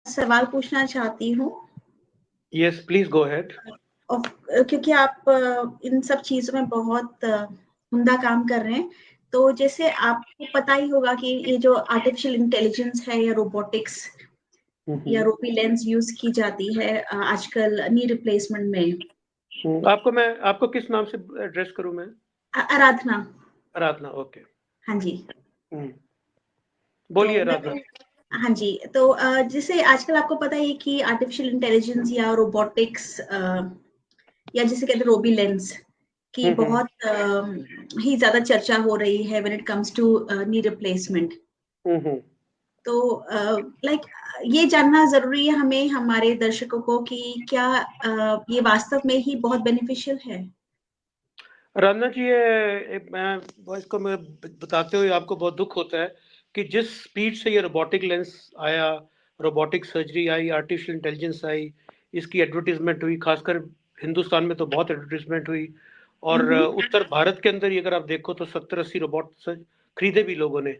सवाल पूछना चाहती हूँ। Yes please go ahead. क्योंकि आप इन सब चीजों में बहुत उम्दा काम कर रहे हैं, तो जैसे आपको पता ही होगा कि ये जो आर्टिफिशियल इंटेलिजेंस है या रोबोटिक्स या रोबी लेंस यूज की जाती है आजकल नी रिप्लेसमेंट में। आपको किस नाम से एड्रेस करूं मैं? आराधना। आराधना, ओके। हाँ जी। बोलिए तो आराधना। हाँ जी, तो जैसे आजकल आपको पता है कि आर्टिफिशियल इंटेलिजेंस या रोबोटिक्स या जिसे कहते हैं रोबी लेंस की बहुत ही ज्यादा चर्चा हो रही है when it comes to knee replacement. तो लाइक ये जानना जरूरी है हमें, हमारे दर्शकों को, कि क्या ये वास्तव में ही बहुत बेनिफिशियल है। राना जी, मैं बताते हुए आपको बहुत दुख होता है कि जिस स्पीड से ये रोबोटिक लेंस आया, रोबोटिक सर्जरी आई, आर्टिफिशियल इंटेलिजेंस आई, इसकी एडवर्टीजमेंट हुई, खासकर हिंदुस्तान में तो बहुत एडवर्टीजमेंट हुई। और उत्तर भारत के अंदर ही अगर आप देखो तो 70-80 रोबोट खरीदे भी लोगों ने।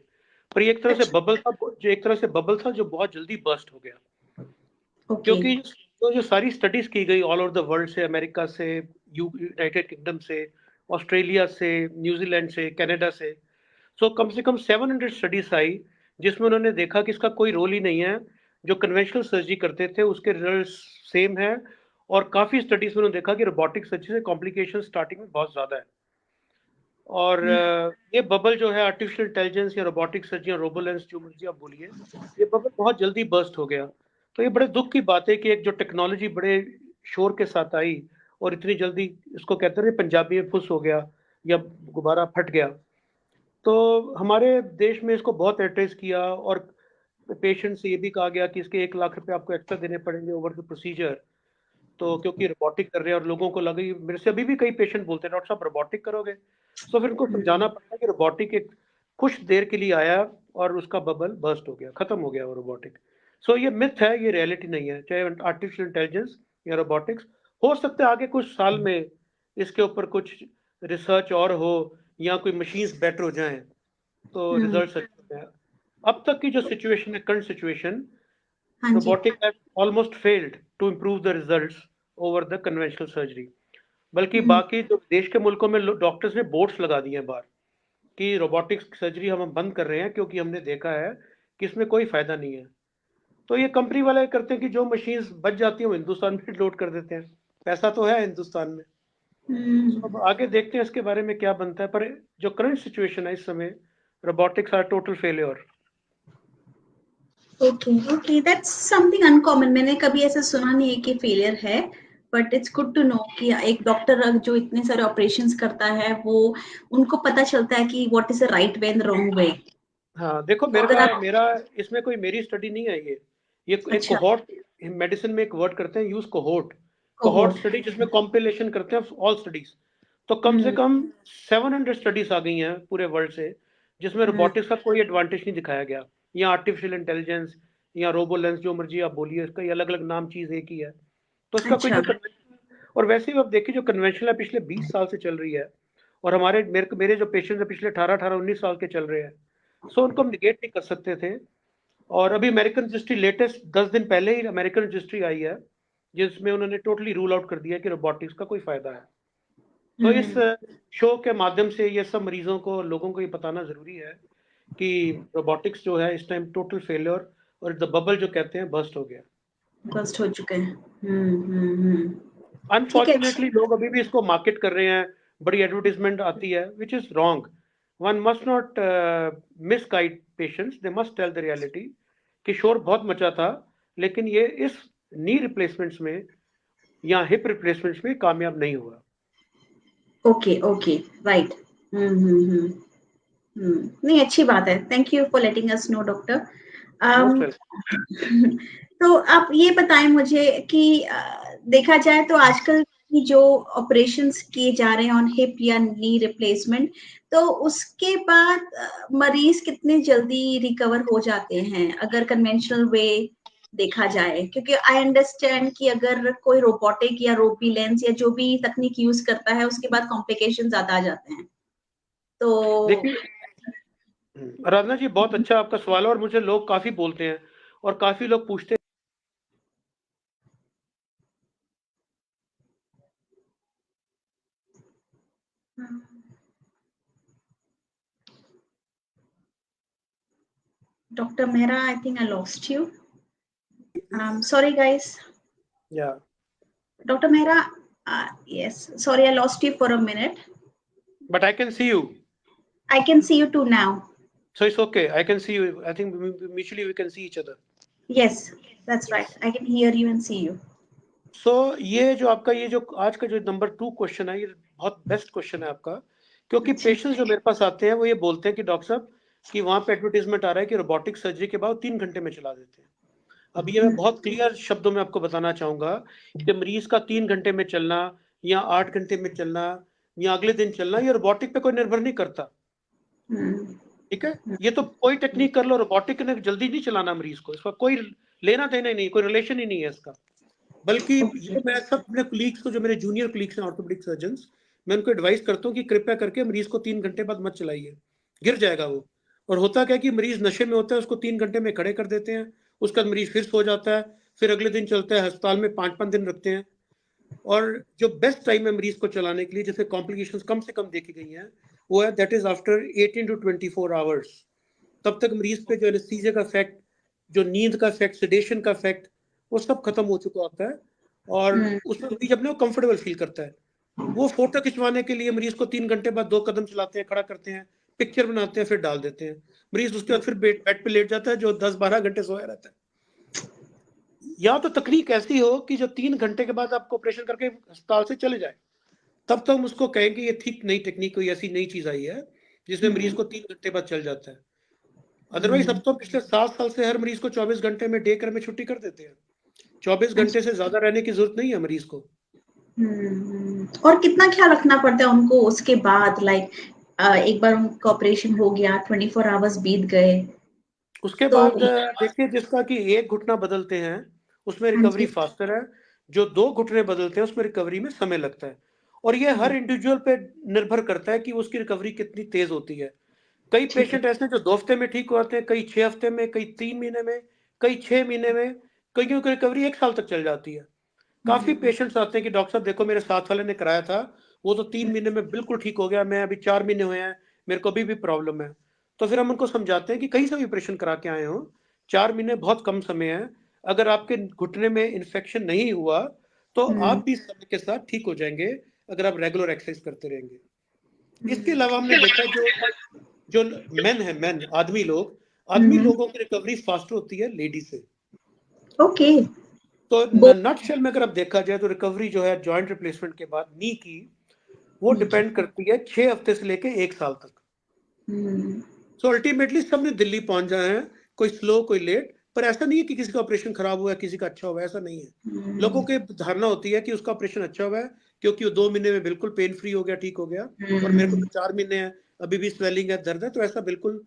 पर ये एक तरह से बबल था, जो बहुत जल्दी बर्स्ट हो गया। क्योंकि जो सारी स्टडीज की गई ऑल ओवर द वर्ल्ड से, अमेरिका से, यूनाइटेड किंगडम से, ऑस्ट्रेलिया से, न्यूजीलैंड से, कनाडा से, कम से कम 700 स्टडीज आई जिसमें उन्होंने देखा कि इसका कोई रोल ही नहीं है। जो कन्वेंशनल सर्जरी करते थे उसके रिजल्ट सेम है, और काफी स्टडीज में उन्होंने देखा कि रोबोटिक सर्जरी से कॉम्प्लिकेशन स्टार्टिंग में बहुत ज्यादा है। और ये बबल जो है आर्टिफिशियल इंटेलिजेंस या रोबोटिक सर्जरी या रोबोलेंस, जो मर्जी आप बोलिए, ये बबल बहुत जल्दी बर्स्ट हो गया। तो ये बड़े दुख की बात है कि एक जो टेक्नोलॉजी बड़े शोर के साथ आई और इतनी जल्दी, इसको कहते हैं पंजाबी में फुस हो गया या गुब्बारा फट गया। तो हमारे देश में इसको बहुत एड्रेस किया और पेशेंट से ये भी कहा गया कि इसके 1 लाख रुपए आपको एक्स्ट्रा देने पड़ेंगे ओवर द प्रोसीजर। तो क्योंकि रोबोटिक कर रहे हैं और लोगों को लगे, मेरे से अभी भी कई पेशेंट बोलते हैं डॉक्टर साहब रोबोटिक करोगे, तो फिर उनको समझाना पड़ता है कि रोबोटिक एक कुछ देर के लिए आया और उसका बबल बर्स्ट हो गया, खत्म हो गया वो रोबोटिक। ये मिथ है, ये रियलिटी नहीं है। चाहे आर्टिफिशियल इंटेलिजेंस या रोबोटिक्स, हो सकता है आगे कुछ साल में इसके ऊपर कुछ रिसर्च और हो या कोई मशीन्स बेटर हो जाएं तो रिजल्ट अच्छे हैं। अब तक की जो सिचुएशन है, current situation, robotic has almost failed to improve the results over the conventional surgery। बल्कि बाकी जो देश के मुल्कों में डॉक्टर्स ने बोर्ड्स लगा दिए हैं बाहर कि रोबोटिक्स सर्जरी हम बंद कर रहे हैं क्योंकि हमने देखा है कि इसमें कोई फायदा नहीं है। तो ये कंपनी वाले करते हैं कि जो मशीन्स बच जाती हैं वो हिंदुस्तान में लोड कर देते हैं, पैसा तो है हिंदुस्तान में। अब आगे देखते हैं इसके बारे में क्या बनता है, पर जो करंट सिचुएशन है इस समय, robotics are total failure. Okay, that's something uncommon. मैंने कभी ऐसा सुना नहीं है कि फेलियर है, but it's good to know कि एक डॉक्टर जो इतने सारे ऑपरेशंस करता है वो उनको पता चलता है कि what is the right way and wrong way. हाँ देखो, मेरा इसमें कोई मेरी स्टडी नहीं है ये एक कोहॉर्ट, मेडिसिन में एक वर्ड करते हैं यूज, कोहॉर्ट स्टडी, जिसमें कॉम्पिलेशन करते हैं ऑल स्टडीज। तो कम से कम 700 स्टडीज आ गई हैं पूरे वर्ल्ड से जिसमें रोबोटिक्स का कोई एडवांटेज नहीं दिखाया गया, या आर्टिफिशियल इंटेलिजेंस या रोबोलेंस, जो मर्जी आप बोलिए, इसका अलग अलग नाम, चीज एक ही है। तो इसका कोई जो और वैसे ही आप देखिए जो कन्वेंशनल है पिछले 20 साल से चल रही है, और मेरे जो पेशेंट्स है पिछले 18-19 साल के चल रहे हैं, उनको हम निगेट नहीं कर सकते थे। और अभी अमेरिकन रजिस्ट्री लेटेस्ट 10 दिन पहले ही अमेरिकन रजिस्ट्री आई है जिसमें उन्होंने टोटली रूल आउट कर दिया कि रोबोटिक्स का कोई फायदा है। तो इस शो के माध्यम से ये सब मरीजों को, लोगों को ये बताना जरूरी है कि रोबोटिक्स जो है इस टाइम टोटल फेलियर, और द बबल जो कहते हैं बर्स्ट हो गया, बर्स्ट हो चुके हैं। अनफॉर्चुनेटली लोग अभी भी इसको मार्केट कर रहे हैं, बड़ी एडवर्टीजमेंट आती है, which is wrong. One must not misguide patients, they must tell the reality कि शोर बहुत मचा था, लेकिन ये इस नी रिप्लेसमेंट्स में या हिप रिप्लेसमेंट्स में कामयाब नहीं हुआ। Okay, right. नहीं, अच्छी बात है। Thank you for letting us know doctor. तो आप ये बताएं मुझे कि देखा जाए तो आजकल की जो ऑपरेशंस किए जा रहे हैं ऑन हिप या नी रिप्लेसमेंट, तो उसके बाद मरीज कितने जल्दी रिकवर हो जाते हैं अगर कन्वेंशनल वे देखा जाए? क्योंकि आई अंडरस्टैंड कि अगर कोई रोबोटिक या रोबी लेंस या जो भी तकनीक यूज करता है उसके बाद कॉम्प्लिकेशन ज्यादा आ जाते हैं। तो देखिए आराधना जी, बहुत अच्छा आपका सवाल है, और मुझे लोग काफी बोलते हैं और काफी लोग पूछते हैं Dr. Mehra, I think I lost you. Sorry, guys. Yeah. Dr. Mehra, yes. Sorry, I lost you for a minute. But I can see you. I can see you too now. So it's okay. I can see you. I think mutually we can see each other. Yes, that's right. Yes. I can hear you and see you. सो ये जो आपका ये जो आज का जो number 2 question है, ये बहुत बेस्ट क्वेश्चन है आपका, क्योंकि अच्छा। पेशेंट्स जो मेरे पास आते हैं वो ये बोलते हैं कि डॉक्टर साहब कि वहाँ पे एडवर्टीजमेंट आ रहा है कि रोबोटिक सर्जरी के बाद 3 घंटे में चला देते हैं। अब ये मैं बहुत क्लियर शब्दों में आपको बताना चाहूंगा कि मरीज का 3 घंटे में चलना या 8 घंटे में चलना या अगले दिन चलना, ये रोबोटिक पे कोई निर्भर नहीं करता। ठीक है, ये तो कोई टेक्निक कर लो, रोबोटिक ने जल्दी नहीं चलाना मरीज को, इसका कोई लेना देना ही नहीं, कोई रिलेशन ही नहीं है इसका। बल्कि ये मैं सब अपने कुलीग्स को, जो मेरे जूनियर कुलीग्स हैं ऑर्थोपेडिक सर्जन्स, मैं उनको एडवाइस करता हूँ कि कृपया करके मरीज को 3 घंटे बाद मत चलाइए, गिर जाएगा वो। और होता क्या कि मरीज नशे में होता है, उसको 3 घंटे में खड़े कर देते हैं, उसका मरीज फिर सो जाता है, फिर अगले दिन चलता है, अस्पताल में 5-5 दिन रखते हैं। और जो बेस्ट टाइम है मरीज को चलाने के लिए, जिससे कॉम्प्लिकेशंस कम से कम देखी गई हैं, वो है that is after 18 to 24 hours. तब तक मरीज पे जो एनेस्थीसिया का इफेक्ट, जो नींद का इफेक्ट, सेडेशन का इफेक्ट, वो सब खत्म हो चुका होता है और उसमें मरीज अपने को कंफर्टेबल फील करता है। वो फोटो खिंचवाने के लिए मरीज को 3 घंटे बाद 2 कदम चलाते हैं, खड़ा करते हैं, पिक्चर बनाते हैं, फिर डाल देते हैं। मरीज उसके बाद फिर बेड पे लेट जाता है, जो 10-12 घंटे सोया रहता है। या तो तकनीक ऐसी हो कि जो 3 घंटे के बाद आपको ऑपरेशन करके अस्पताल से चले जाए, तब तो हम उसको कहेंगे ये ठीक नई टेक्निक, कोई ऐसी नई चीज आई है जिसमें मरीज को 3 घंटे बाद चल जाता है। अदरवाइज अब तो पिछले 7 साल से हर मरीज को 24 घंटे में डे केयर में छुट्टी कर देते हैं। 24 घंटे से ज्यादा रहने की जरूरत नहीं है मरीज को। और कितना ख्याल रखना पड़ता है उनको उसके बाद, लाइक एक बार उनका ऑपरेशन हो गया, 24 आवर्स बीत गए, उसके तो बाद देखिए, जिसका कि एक घुटना बदलते हैं उसमें रिकवरी फास्टर है, जो 2 घुटने बदलते हैं उसमें रिकवरी में समय लगता है। और ये हर इंडिविजुअल पे निर्भर करता है कि उसकी रिकवरी कितनी तेज होती है। कई पेशेंट ऐसे हैं जो 2 हफ्ते में ठीक हो जाते हैं, कई 6 हफ्ते में, कई 3 महीने में, कई 6 महीने में, कईयों की रिकवरी 1 साल तक चल जाती है। काफी पेशेंट्स आते हैं कि डॉक्टर साहब देखो, मेरे साथ वाले ने कराया था, वो तो 3 महीने में बिल्कुल ठीक हो गया, मैं अभी 4 महीने हुए हैं, मेरे को अभी भी प्रॉब्लम है। तो फिर हम उनको समझाते हैं कि कहीं से भी ऑपरेशन करा के आए हो, 4 महीने बहुत कम समय है, अगर आपके घुटने में इन्फेक्शन नहीं हुआ तो आप भी समय के साथ ठीक हो जाएंगे, अगर आप रेगुलर एक्सरसाइज करते रहेंगे। इसके अलावा हमने देखा जो मेन है, मेन आदमी लोगों की रिकवरी फास्ट होती है लेडी से। ओके। तो नटशेल में अगर आप देखा जाए तो रिकवरी जो है जॉइंट रिप्लेसमेंट के बाद नी की, वो डिपेंड करती है 6 हफ्ते से लेके 1 साल तक। सो अल्टीमेटली सबने दिल्ली पहुंच जाए हैं, कोई स्लो कोई लेट, पर ऐसा नहीं है कि किसी का ऑपरेशन खराब हुआ है किसी का अच्छा हुआ है, ऐसा नहीं है। लोगों की धारणा होती है कि उसका ऑपरेशन अच्छा हुआ है क्योंकि वो 2 महीने में बिल्कुल पेन फ्री हो गया, ठीक हो गया, और मेरे को तो 4 महीने है, अभी भी स्वेलिंग है, दर्द है। तो ऐसा बिल्कुल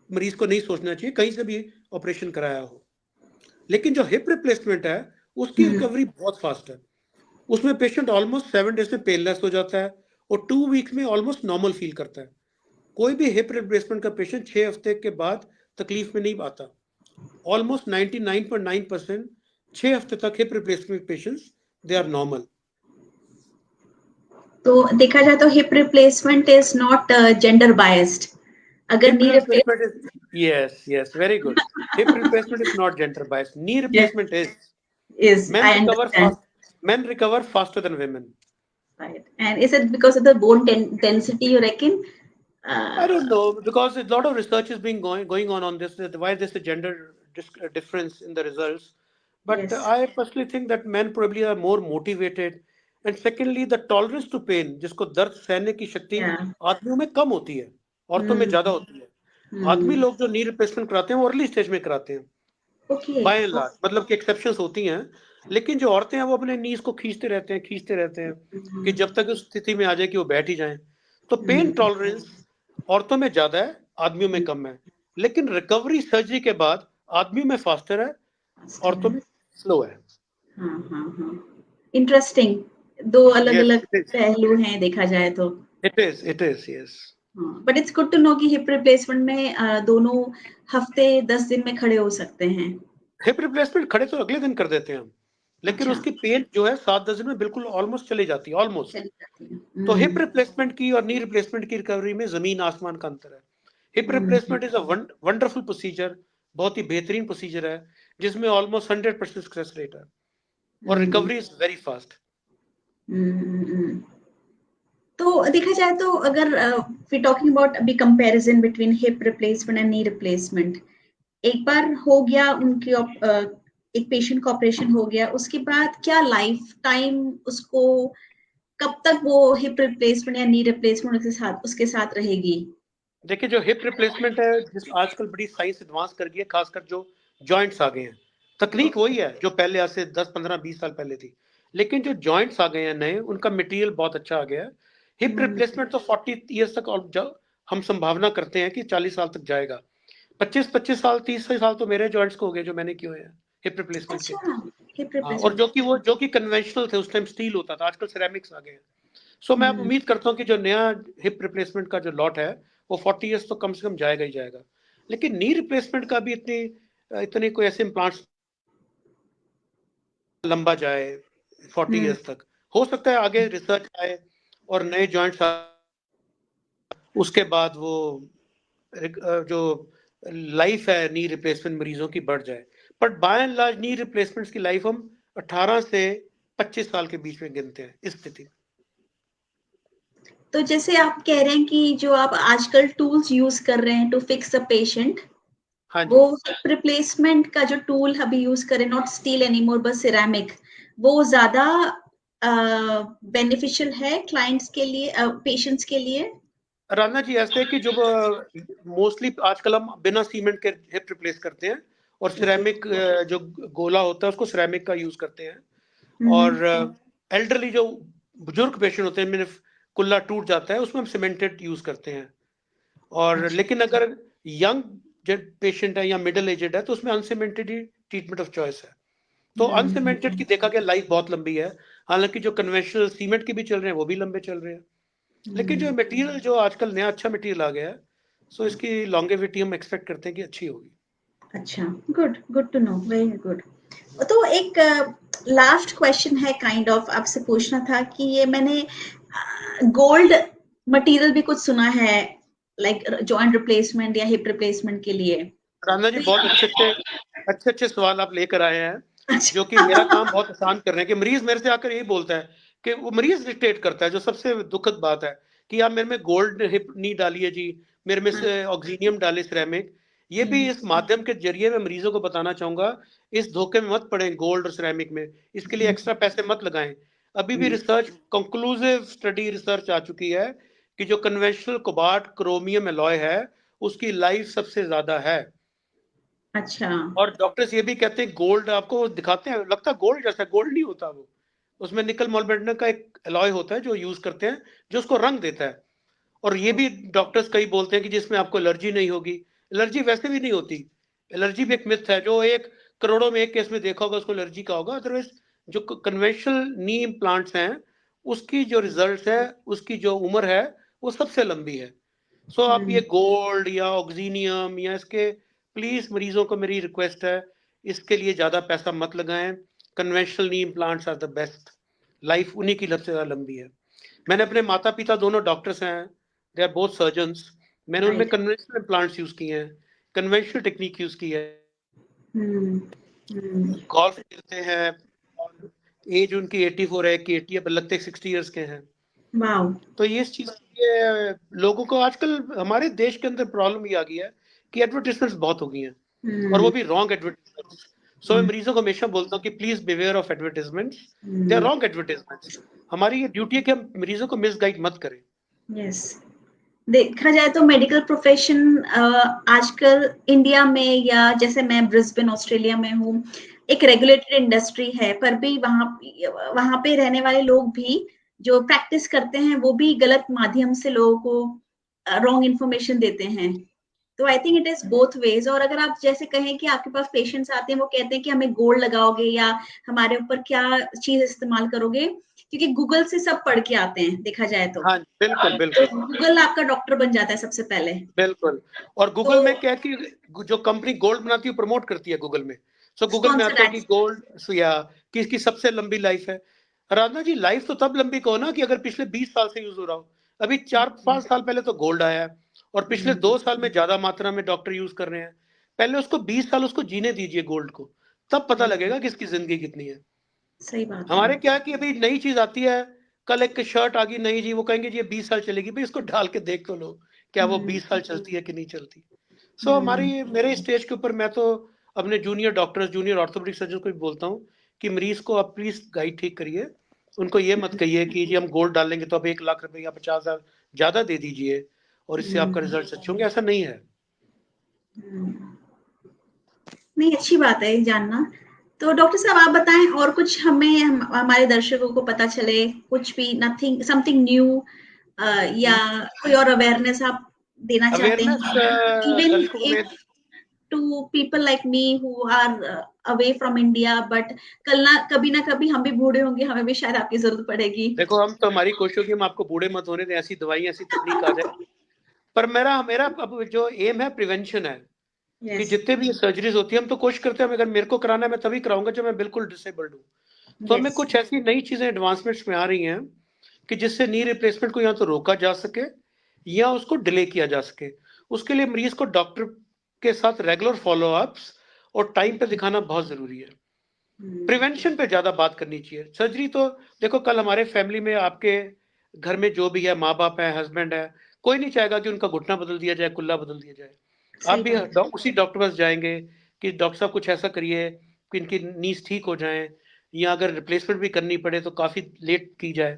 मरीज को नहीं सोचना चाहिए कहीं से भी ऑपरेशन कराया हो। लेकिन जो हिप रिप्लेसमेंट है उसकी रिकवरी बहुत फास्ट है। उसमें पेशेंट ऑलमोस्ट 7 डेज में पेनलेस हो जाता है और 2 वीक्स में ऑलमोस्ट नॉर्मल फील करता है। कोई भी हिप रिप्लेसमेंट का पेशेंट 6 हफ्ते के बाद तकलीफ में नहीं आता। ऑलमोस्ट 99.9% 6 हफ्ते तक hip replacement patients they are normal. तो देखा जाए तो hip replacement is not gender biased. अगर Hip knee replacement is, yes, very good. Hip replacement is not gender biased. Knee replacement is, Men I recover understand. fast. Men recover faster than women. Right. And is it because of the bone density, you reckon? I don't know, because a lot of research is being going on this. Why there's a gender difference in the results, but Yes. I personally think that men probably are more motivated, and secondly, the tolerance to pain, जिसको दर्द सहने की शक्ति Yeah. आदमियों में कम होती है, औरतों में ज्यादा होती है। आदमी लोग जो नी रिप्लेसमेंट कराते हैं वो अर्ली स्टेज में कराते हैं, Okay. बाय एंड लार्ज, मतलब कि एक्सेप्शंस होती हैं, लेकिन जो औरतें हैं वो अपने नीज को खींचते रहते हैं कि जब तक उस स्थिति में आ जाए कि वो बैठ ही जाएं। तो पेन टॉलरेंस औरतों में ज्यादा है, आदमियों में कम है, लेकिन रिकवरी सर्जरी के बाद आदमियों में फास्टर है, औरतों में स्लो है। इंटरेस्टिंग। दो अलग Yes, अलग it is. पहलू हैं देखा जाए तो। It is, yes. But it's good to know कि हिप रिप्लेसमेंट में दोनों हफ्ते 10 दिन में खड़े हो सकते हैं। हिप रिप्लेसमेंट खड़े तो अगले दिन कर देते हैं हम। लेकिन अच्छा, उसकी पेन जो है 7-10 दिन में बिल्कुल ऑलमोस्ट चली जाती है, ऑलमोस्ट। चली जाती है। तो हिप रिप्लेसमेंट की और नी रिप्लेसमेंट की रिकवरी में जमीन आसमान का अंतर है। Hip hmm, replacement is a wonderful procedure, बहुत ही बेहतरीन प्रोसीजर है, जिसमें ऑलमोस्ट 100% सक्सेस रेट है और हम्म, रिकवरी इज वेरी फास्ट। हम्म। तो देखा जाए तो अगर वी टॉकिंग अबाउट अभी comparison between hip replacement and knee replacement, एक बार हो गया उनकी एक पेशेंट का ऑपरेशन हो गया, उसके बाद क्या लाइफ टाइम उसको, कब तक वो हिप रिप्लेसमेंट या नी रिप्लेसमेंट उसके साथ रहेगी? देखिए, जो हिप रिप्लेसमेंट है, जिस आजकल बड़ी साइंस एडवांस कर गई है, खासकर जो जॉइंट्स आ गए हैं, तकनीक वही है जो पहले आज से 10-15-20 साल पहले थी, लेकिन जो जॉइंट्स आ गए हैं नए, उनका मटेरियल बहुत अच्छा आ गया है। हिप हम्म, रिप्लेसमेंट तो 40 ईयर्स तक, और हम संभावना करते हैं कि 40 साल तक जाएगा। 25-25 साल, 30 साल तो मेरे जॉइंट्स को हो गए जो मैंने किए हैं हिप रिप्लेसमेंट के। अच्छा, हिप हाँ, और रिप्लेसमेंट। जो कि कन्वेंशनल थे, उस टाइम स्टील होता था, आजकल सिरेमिक्स आ गए हैं। सो मैं अब हम्म, उम्मीद करता हूँ कि जो नया हिप रिप्लेसमेंट का जो लॉट है, वो 40 ईयर्स तो कम से कम जाएगा ही जाएगा। लेकिन नी रिप्लेसमेंट का भी इतने कोई ऐसे इम्प्लांट्स लंबा जाए 40 हम्म, ईयर्स तक। हो सकता है आगे रिसर्च आए और नए जॉइंट्स, उसके बाद वो जो लाइफ है नी रिप्लेसमेंट मरीजों की बढ़ जाए। But by and large knee replacements की लाइफ हम 18 से 25 साल के बीच में गिनते हैं इस स्थिति में। तो जैसे आप कह रहे हैं कि जो आप आजकल टूल्स यूज कर रहे हैं टू फिक्स अ पेशेंट, हाँ वो जी। हिप रिप्लेसमेंट का जो टूल अभी यूज करें, नॉट स्टील एनीमोर बस सिरेमिक, वो ज्यादा बेनिफिशियल है क्लाइंट्स के लिए, पेशेंट्स के लिए? राना जी, ऐसे है कि जो मोस्टली आजकल हम बिना सीमेंट के हिप रिप्लेस करते हैं, और ओके। सिरेमिक जो गोला होता है उसको सिरेमिक का यूज करते हैं। हम्म, और एल्डरली जो बुजुर्ग पेशेंट होते हैं, मैंने कुल्ला टूट जाता है, उसमें हम सीमेंटेड यूज करते हैं। और अच्छा। लेकिन अगर यंग पेशेंट है या मिडिल एजेड है, तो उसमें uncemented he treatment of choice है। तो अनसीमेंटेड की देखा गया लाइफ बहुत लंबी है। हालांकि जो कन्वेंशनल सीमेंट के भी चल रहे हैं वो भी लंबे चल रहे हैं, लेकिन जो हम्म, मटेरियल जो आजकल नया अच्छा मटेरियल आ गया है, सो इसकी लॉन्गेविटी हम एक्सपेक्ट करते हैं कि अच्छी होगी। अच्छा, good, good to know, very good. तो एक लास्ट क्वेश्चन है, काइंड ऑफ आपसे पूछना था कि ये मैंने गोल्ड मटेरियल भी कुछ सुना है, लाइक जॉइंट रिप्लेसमेंट या हिप रिप्लेसमेंट के लिए। राना जी, तो बहुत अच्छे अच्छे सवाल आप लेकर आए हैं, जो कि अच्छा। मेरा काम बहुत आसान कर रहे हैं। कि मरीज मेरे से आकर यही बोलता है कि वो मरीज डिक्टेट करता है, जो सबसे दुखद बात है कि आप मेरे में गोल्ड हिप नहीं डालिए जी, मेरे में हाँ, से ऑक्सीनियम डाले, सिरेमिक। ये भी हम्म, इस माध्यम के जरिए मैं मरीजों को बताना चाहूंगा, इस धोखे में मत पड़े गोल्ड और सिरेमिक में, इसके लिए एक्स्ट्रा पैसे मत लगाएं। अभी भी हम्म, रिसर्च, कंक्लूसिव स्टडी रिसर्च आ चुकी है कि जो कन्वेंशनल कोबाल्ट क्रोमियम एलॉय है, उसकी लाइफ सबसे ज्यादा है। अच्छा। और डॉक्टर्स ये भी कहते हैं, गोल्ड आपको दिखाते हैं, लगता है गोल्ड जैसा, गोल्ड नहीं होता वो। उसमें निकल मोलिब्डेनम का एक एलॉय होता है जो यूज करते हैं, जो उसको रंग देता है। और ये भी डॉक्टर्स कई बोलते हैं कि जिसमें आपको एलर्जी नहीं होगी। एलर्जी वैसे भी नहीं होती। एलर्जी भी एक मिथ है, जो एक करोड़ों में एक केस में देखा होगा उसको एलर्जी का होगा। अदरवाइज जो कन्वेंशनल नी इम्प्लांट्स हैं, उसकी जो रिजल्ट है, उसकी जो उम्र है, वो सबसे लंबी है। सो आप ये हम्म, गोल्ड या ऑक्सीनियम या इसके, प्लीज मरीजों को मेरी रिक्वेस्ट है, इसके लिए ज्यादा पैसा मत लगाएं। Conventional knee implants are the best, life उन्हीं की सबसे ज्यादा लंबी है। मैंने अपने माता पिता दोनों डॉक्टर्स हैं, दे आर बोथ सर्जन्स। मैंने उनमें राइट। कन्वेंशनल इम्प्लांट्स यूज किए हैं, कन्वेंशनल टेक्निक यूज की है। हम्म, हम्म, गोल्फ खेलते हैं, और एज उनकी 84 है कि 80, अब लगते 60 ईयर्स के हैं। वाओ। तो ये इस चीज, ये लोगों को आजकल हमारे देश के अंदर प्रॉब्लम ये आ गई है कि एडवर्टाइजमेंट्स बहुत हो गई हैं, और वो हम्म, भी रॉन्ग एडवर्टाइजमेंट्स। सो मैं मरीजों को हमेशा बोलता हूँ कि please beware of advertisements, they are hmm, wrong advertisements. हमारी ये ड्यूटी है कि हम मरीजों को मिसगाइड मत करें। यस। देखा जाए तो मेडिकल प्रोफेशन आजकल इंडिया में, या जैसे मैं ब्रिस्बेन ऑस्ट्रेलिया में हूँ, एक रेगुलेटेड इंडस्ट्री है, पर भी वहां वहां पे रहने वाले लोग भी जो प्रैक्टिस करते हैं वो भी गलत माध्यम से लोगों को रॉन्ग इंफॉर्मेशन देते हैं। तो I think it is both ways. और अगर आप जैसे कहें कि आपके पास पेशेंट्स आते हैं, वो कहते हैं कि हमें गोल्ड लगाओगे या हमारे ऊपर क्या चीज इस्तेमाल करोगे, क्योंकि गूगल से सब पढ़ के आते हैं, देखा जाए हाँ, बिल्कुल तो बिल्कुल गूगल आपका डॉक्टर बन जाता है सबसे पहले। बिल्कुल। और तो गूगल में क्या है कि जो कंपनी गोल्ड बनाती है प्रमोट करती है गूगल में, सो गूगल में आता है कि गोल्ड या किसकी सबसे लंबी लाइफ है। आराधना जी, लाइफ तो तब लंबी कहो ना कि अगर पिछले 20 साल से यूज हो रहा हो। अभी 4-5 साल पहले तो गोल्ड आया है और पिछले 2 साल में ज्यादा मात्रा में डॉक्टर यूज कर रहे हैं। पहले उसको 20 साल उसको जीने दीजिए गोल्ड को, तब पता लगेगा कि इसकी जिंदगी कितनी है। सही बात है। हमारे क्या है कि अभी नई चीज आती है, कल एक शर्ट आ गई नई जी, वो कहेंगे जी ये 20 साल चलेगी, भाई इसको डाल के देख तो लो क्या वो 20 साल चलती है कि नहीं चलती। सो मेरे स्टेज के ऊपर मैं तो अपने junior doctors, junior orthopaedic surgeon को भी बोलता हूँ कि मरीज को आप प्लीज गाइड ठीक करिए। उनको ये मत कहिए कि जी हम गोल्ड डालेंगे तो अब 1 लाख रुपए या 50,000 ज्यादा दे दीजिए और इससे आपका रिजल्ट अच्छे होंगे, ऐसा नहीं है। नहीं, अच्छी बात है जानना। तो डॉक्टर साहब आप बताएं और कुछ हमें हमारे दर्शकों को पता चले, कुछ भी, नथिंग, समथिंग न्यू, या कोई और अवेयरनेस आप देना चाहते हैं, इवन दर्शकों को मैं if to people like me who are away from India, but कभी ना कभी हम भी बूढ़े होंगे, हमें भी शायद आपकी जरूरत पड़ेगी। देखो, हम तो हमारी कोशिश होगी हम आपको बूढ़े मत होने दें, ऐसी दवाई ऐसी तकनीक आ जाए। पर मेरा मेरा अब जो एम है प्रिवेंशन है कि जितने भी सर्जरीज होती है हम तो कोशिश करते हैं, अगर मेरे को कराना है मैं तभी कराऊंगा जब मैं बिल्कुल डिसेबल्ड हूँ। तो हमें कुछ ऐसी नई चीजें एडवांसमेंट्स में आ रही हैं कि जिससे नी रिप्लेसमेंट को या तो रोका जा सके या उसको डिले किया जा सके। उसके लिए मरीज को डॉक्टर के साथ रेगुलर फॉलोअप्स और टाइम पे दिखाना बहुत जरूरी है। प्रिवेंशन पे ज्यादा बात करनी चाहिए। सर्जरी तो देखो, कल हमारे फैमिली में आपके घर में जो भी है, माँ बाप है, हस्बैंड है, कोई नहीं चाहेगा कि उनका घुटना बदल दिया जाए, कुल्ला बदल दिया जाए। आप भी उसी डॉक्टर पास जाएंगे कि डॉक्टर साहब कुछ ऐसा करिए कि इनकी नीज ठीक हो जाए, या अगर रिप्लेसमेंट भी करनी पड़े तो काफी लेट की जाए।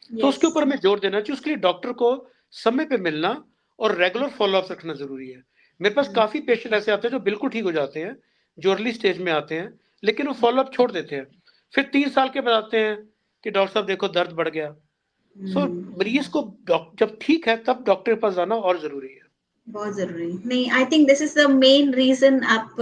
तो उसके ऊपर हमें जोर देना चाहिए। उसके लिए डॉक्टर को समय पे मिलना और रेगुलर फॉलोअप रखना जरूरी है। मेरे पास काफी पेशेंट ऐसे आते हैं जो बिल्कुल ठीक हो जाते हैं, जो अर्ली स्टेज में आते हैं, लेकिन वो फॉलोअप छोड़ देते हैं। फिर 3 साल के बाद आते हैं कि डॉक्टर साहब देखो दर्द बढ़ गया। सो मरीज को जब ठीक है तब डॉक्टर के पास जाना और जरूरी है। बहुत जरूरी नहीं, I think this is the main reason आप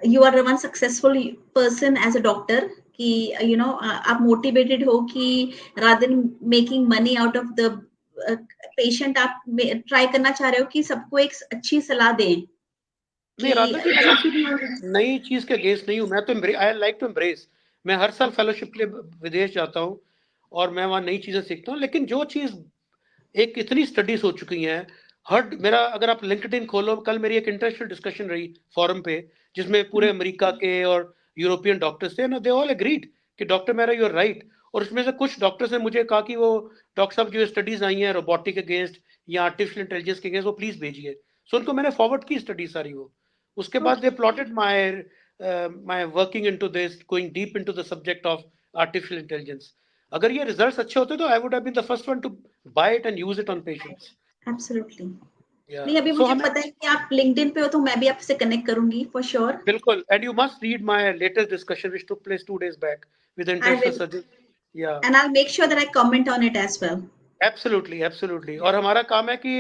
you are one successful person as a doctor, कि यू नो आप मोटिवेटेड हो कि rather than making money out of the patient, आप ट्राई करना चाह रहे हो कि सबको एक अच्छी सलाह दें। नहीं राधा जी, मैं किसी भी नई चीज के अगेंस्ट नहीं हूँ। मैं तो आई लाइक टू एम्ब्रेस। मैं हर साल फेलोशिप के लिए विदेश जाता हूँ और मैं वहाँ नई चीजें सीखता हूँ। लेकिन जो चीज एक इतनी स्टडीज हो चुकी हैं, हर मेरा अगर आप लिंक्डइन खोलो, कल मेरी एक इंटरनेशनल डिस्कशन रही फोरम पे जिसमें पूरे अमेरिका के और यूरोपियन डॉक्टर्स थे ना, दे ऑल एग्रीड कि डॉक्टर मेरा यू आर राइट। और उसमें से कुछ डॉक्टर्स ने मुझे कहा कि वो डॉक्टर साहब जो स्टडीज आई हैं रोबोटिक अगेंस्ट या आर्टिफिशियल इंटेलिजेंस के अगेंस्ट, वो प्लीज भेजिए। सो उनको मैंने फॉरवर्ड की स्टडी सारी वो। उसके बाद they plotted my working into this, going deep into the subject of artificial intelligence. अगर ये रिजल्ट्स अच्छे होते तो I would have been the first one to buy it and use it on patients. Absolutely. Yeah. नहीं, अभी So मुझे हमें पता है कि आप लिंक्डइन पे हो तो मैं भी आपसे कनेक्ट करूंगी फॉर श्योर। बिल्कुल, and you must read my latest discussion which took place 2 days back with the I international will, surgeon. Yeah, and I make sure that I comment on it as well. absolutely, absolutely. और हमारा काम है कि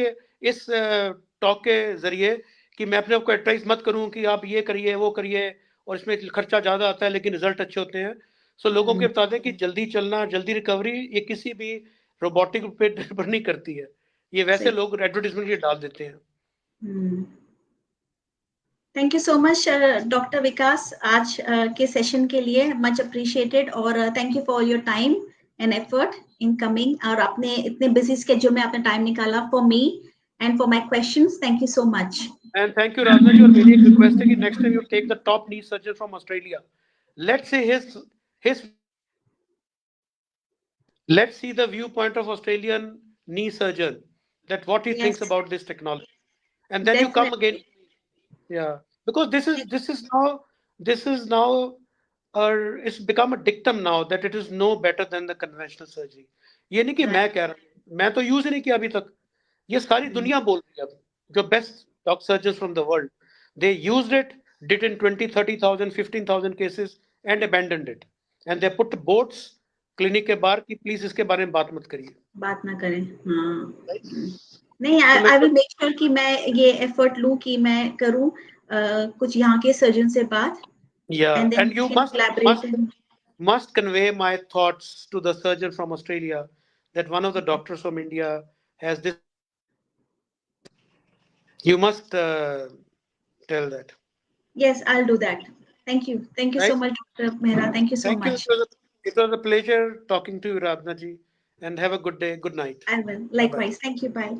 इस talk के जरिए कि मैं अपने आपको एडवाइस मत करूं कि आप ये करिए वो करिए और इसमें खर्चा ज्यादा आता है लेकिन रिजल्ट अच्छे होते हैं। सो लोगों को बता दें कि जल्दी चलना, जल्दी रिकवरी, ये किसी भी रोबोटिक पे निर्भर नहीं करती है। ये वैसे लोग एडवर्टीजमेंट ये डाल देते हैं। Thank you so much doctor Vikas, आज के सेशन के लिए मच अप्रिशिएटेड, और thank you for your time and effort in coming, और आपने इतने बिजी स्केड्यूल में आपने टाइम निकाला for me and for my questions. Thank you so much. And thank you, Radha ji. और मेरी एक रिक्वेस्ट है कि next time you take the top knee surgeon from Australia, let's say his let's see the viewpoint of Australian knee surgeon, that what he thinks Yes, about this technology, and then you come again. definitely. Yeah, because this is now it's become a dictum now that it is no better than the conventional surgery. ये नहीं कि मैं कह रहा हूँ, मैं तो use ही नहीं किया अभी तक। ये सारी दुनिया बोल रही है अब, जो best dog surgeons from the world, they used it, did in 20, 30,000, 15,000 cases and abandoned it, and they put boards clinic के बाहर कि प्लीज इसके बारे में बात मत करिए। बात ना करें। हाँ, नहीं, आई विल मेक श्योर कि मैं ये एफर्ट लूं कि मैं करूं कुछ यहाँ के सर्जन से बात, Yeah, and then and we you can collaborate. must convey my thoughts to the surgeon from Australia that one of the doctors from India has this. You must tell that. Yes, I'll do that. Thank you. Thank you so Right? much, Dr. Mehra. Thank you so Thank you. much. It was a pleasure talking to you, Radhana ji, and have a good day. Good night. I will. Bye bye. Likewise. Thank you. Bye.